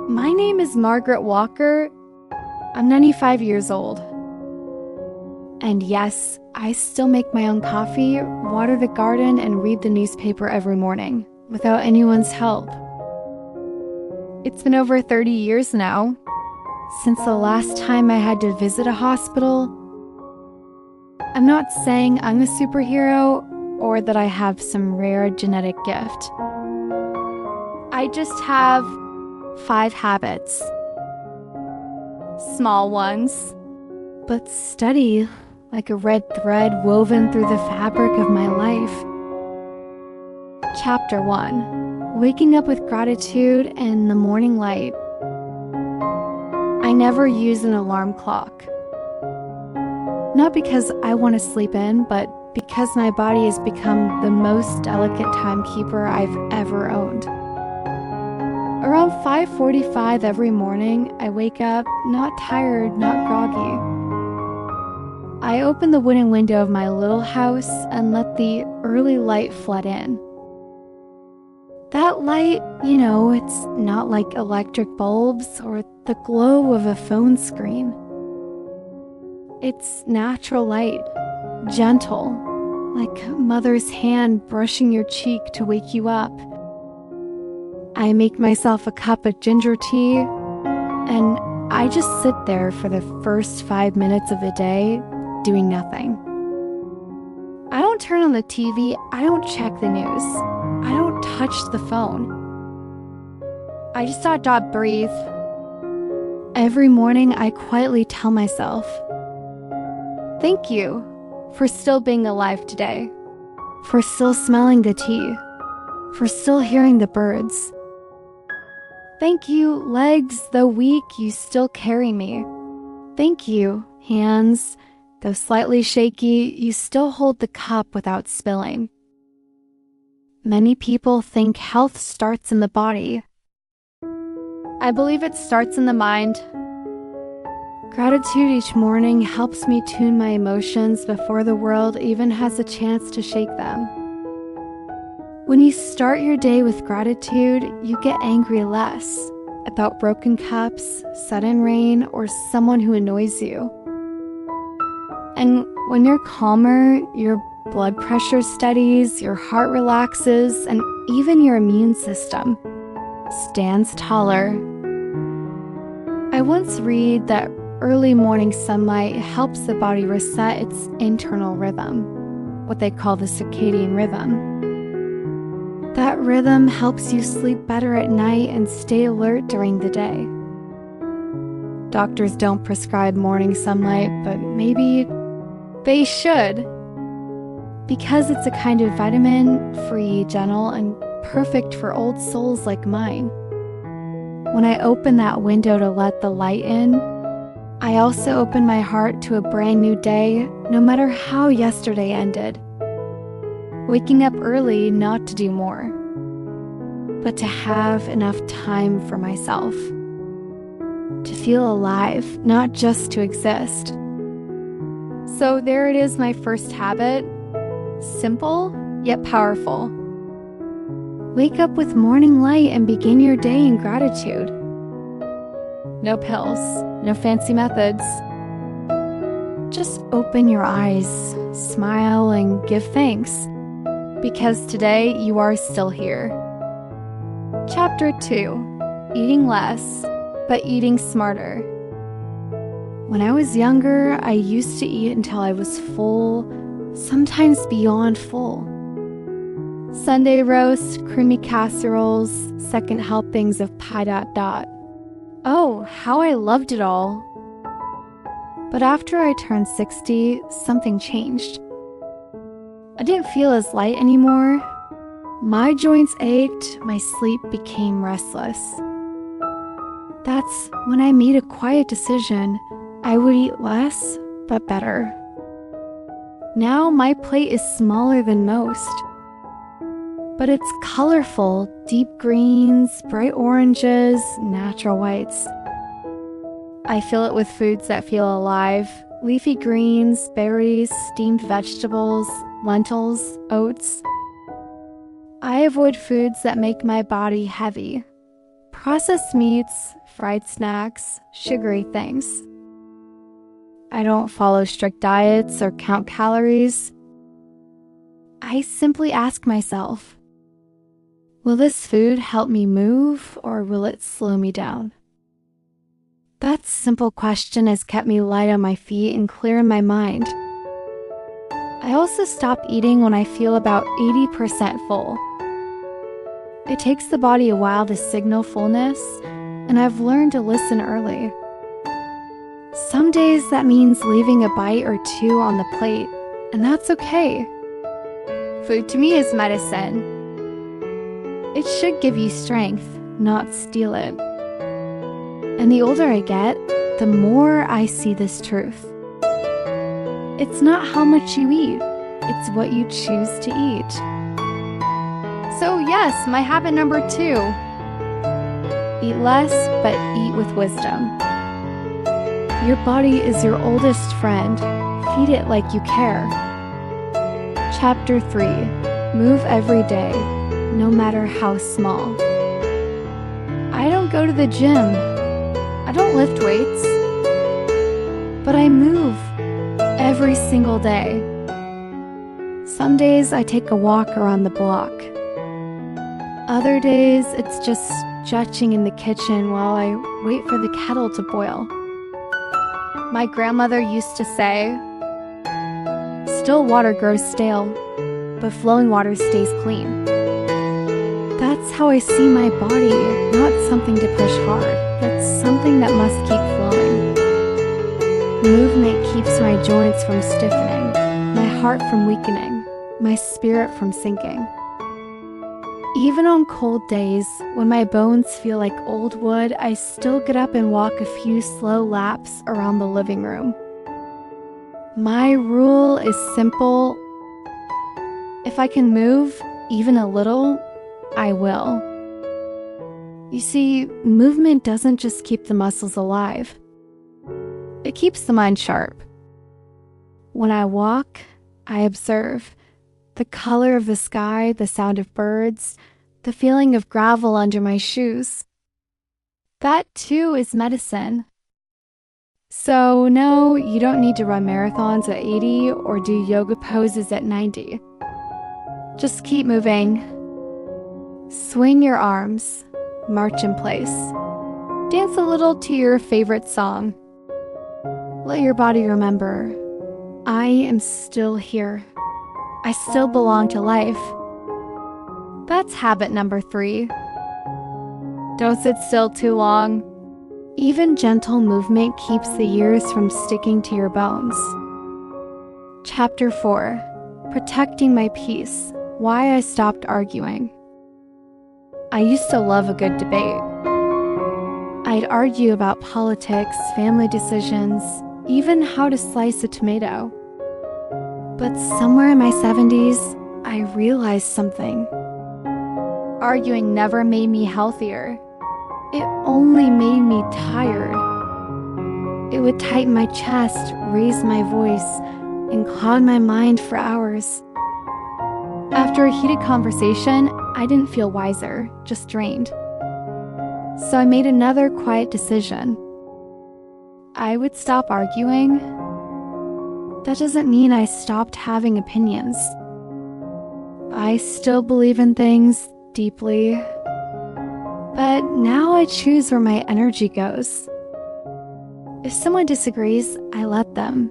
My name is Margaret Walker. I'm 95 years old. And yes, I still make my own coffee, water the garden, and read the newspaper every morning, without anyone's help. It's been over 30 years now, since the last time I had to visit a hospital. I'm not saying I'm a superhero or that I have some rare genetic gift. I just have 5 habits. Small ones, but steady, like a red thread woven through the fabric of my life. Chapter 1: Waking up with gratitude and the morning light. I never use an alarm clock. Not because I want to sleep in, but because my body has become the most delicate timekeeper I've ever owned. Around 5:45 every morning, I wake up, not tired, not groggy. I open the wooden window of my little house and let the early light flood in. That light, it's not like electric bulbs or the glow of a phone screen. It's natural light, gentle, like a mother's hand brushing your cheek to wake you up. I make myself a cup of ginger tea, and I just sit there for the first 5 minutes of the day, doing nothing. I don't turn on the TV, I don't check the news, I don't touch the phone. I just breathe. Every morning I quietly tell myself, thank you for still being alive today, for still smelling the tea, for still hearing the birds. Thank you, legs, though weak, you still carry me. Thank you, hands, though slightly shaky, you still hold the cup without spilling. Many people think health starts in the body. I believe it starts in the mind. Gratitude each morning helps me tune my emotions before the world even has a chance to shake them. When you start your day with gratitude, you get angry less about broken cups, sudden rain, or someone who annoys you. And when you're calmer, your blood pressure steadies, your heart relaxes, and even your immune system stands taller. I once read that early morning sunlight helps the body reset its internal rhythm, what they call the circadian rhythm. That rhythm helps you sleep better at night and stay alert during the day. Doctors don't prescribe morning sunlight, but maybe they should, because it's a kind of vitamin, free, gentle, and perfect for old souls like mine. When I open that window to let the light in, I also open my heart to a brand new day, no matter how yesterday ended. Waking up early not to do more, but to have enough time for myself. To feel alive, not just to exist. So there it is, my first habit. Simple, yet powerful. Wake up with morning light and begin your day in gratitude. No pills, no fancy methods. Just open your eyes, smile, and give thanks. Because today you are still here. Chapter 2: Eating less, but eating smarter. When I was younger, I used to eat until I was full, sometimes beyond full. Sunday roast, creamy casseroles, second helpings of pie ... Oh, how I loved it all. But after I turned 60, something changed. I didn't feel as light anymore. My joints ached, my sleep became restless. That's when I made a quiet decision. I would eat less, but better. Now my plate is smaller than most. But it's colorful, deep greens, bright oranges, natural whites. I fill it with foods that feel alive, leafy greens, berries, steamed vegetables, lentils, oats. I avoid foods that make my body heavy. processed meats, fried snacks, sugary things. I don't follow strict diets or count calories. I simply ask myself, will this food help me move or will it slow me down? That simple question has kept me light on my feet and clear in my mind. I also stop eating when I feel about 80% full. It takes the body a while to signal fullness, and I've learned to listen early. Some days that means leaving a bite or two on the plate, and that's okay. Food to me is medicine. It should give you strength, not steal it. And the older I get, the more I see this truth. It's not how much you eat, it's what you choose to eat. So yes, my habit number 2. Eat less, but eat with wisdom. Your body is your oldest friend. Feed it like you care. Chapter 3. Move every day, no matter how small. I don't go to the gym. I don't lift weights. But I move every single day. Some days I take a walk around the block. Other days it's just stretching in the kitchen while I wait for the kettle to boil. My grandmother used to say, still water grows stale, but flowing water stays clean. That's how I see my body, not something to push hard, but something that must keep flowing. Movement keeps my joints from stiffening, my heart from weakening, my spirit from sinking. Even on cold days, when my bones feel like old wood, I still get up and walk a few slow laps around the living room. My rule is simple. If I can move, even a little, I will. You see, movement doesn't just keep the muscles alive. It keeps the mind sharp. When I walk, I observe the color of the sky, the sound of birds, the feeling of gravel under my shoes. That too is medicine. So no, you don't need to run marathons at 80 or do yoga poses at 90. Just keep moving. Swing your arms, march in place. Dance a little to your favorite song. Let your body remember, I am still here. I still belong to life. That's habit number 3. Don't sit still too long. Even gentle movement keeps the years from sticking to your bones. Chapter 4. Protecting my peace. Why I stopped arguing. I used to love a good debate. I'd argue about politics, family decisions, even how to slice a tomato. But somewhere in my 70s, I realized something. Arguing never made me healthier. It only made me tired. It would tighten my chest, raise my voice, and cloud my mind for hours. After a heated conversation, I didn't feel wiser, just drained. So I made another quiet decision. I would stop arguing. That doesn't mean I stopped having opinions. I still believe in things deeply, but now I choose where my energy goes. If someone disagrees, I let them.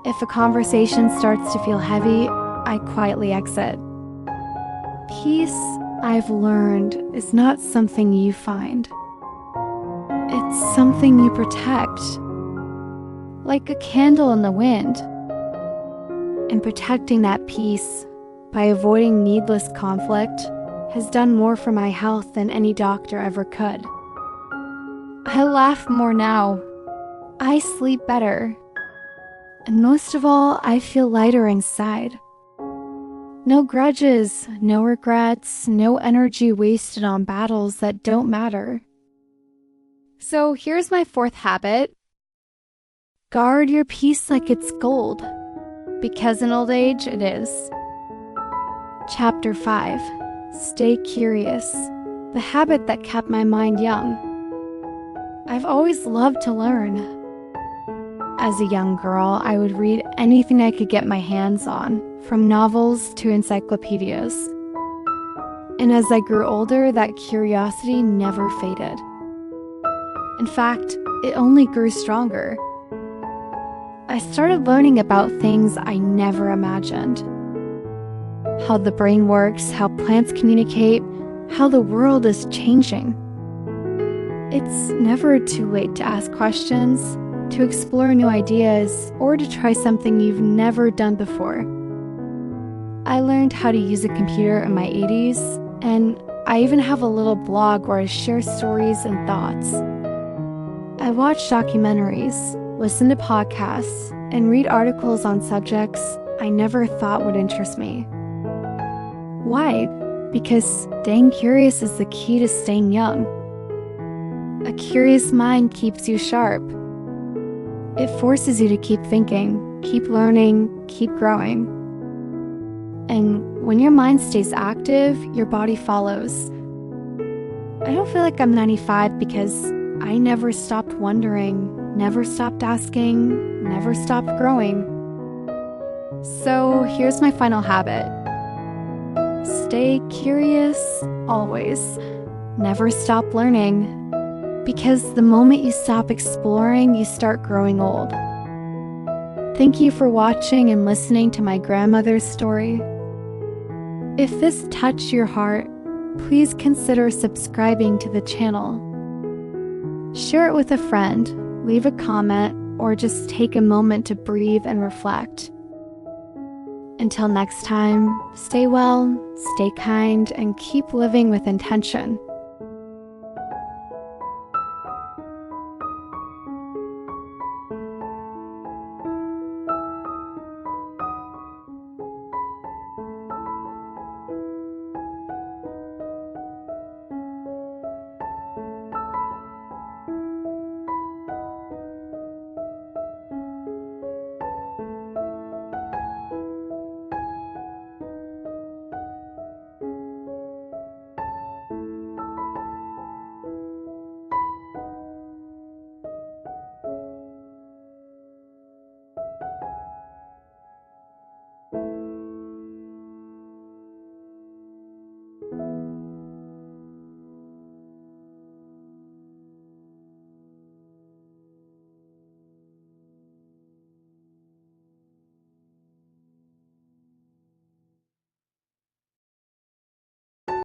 If a conversation starts to feel heavy, I quietly exit. Peace, I've learned, is not something you find. It's something you protect. Like a candle in the wind. And protecting that peace by avoiding needless conflict has done more for my health than any doctor ever could. I laugh more now. I sleep better. And most of all, I feel lighter inside. No grudges, no regrets, no energy wasted on battles that don't matter. So here's my 4th habit. Guard your peace like it's gold, because in old age it is. Chapter 5. Stay curious. the habit that kept my mind young. I've always loved to learn. As a young girl, I would read anything I could get my hands on, from novels to encyclopedias. And as I grew older, that curiosity never faded. In fact, it only grew stronger. I started learning about things I never imagined. How the brain works, how plants communicate, how the world is changing. It's never too late to ask questions, to explore new ideas, or to try something you've never done before. I learned how to use a computer in my 80s, and I even have a little blog where I share stories and thoughts. I watch documentaries, listen to podcasts, and read articles on subjects I never thought would interest me. Why? Because staying curious is the key to staying young. A curious mind keeps you sharp. It forces you to keep thinking, keep learning, keep growing. And when your mind stays active, your body follows. I don't feel like I'm 95 because I never stopped wondering, never stopped asking, never stopped growing. So here's my final habit. Stay curious, always. Never stop learning. Because the moment you stop exploring, you start growing old. Thank you for watching and listening to my grandmother's story. If this touched your heart, please consider subscribing to the channel. Share it with a friend, leave a comment, or just take a moment to breathe and reflect. Until next time, stay well, stay kind, and keep living with intention.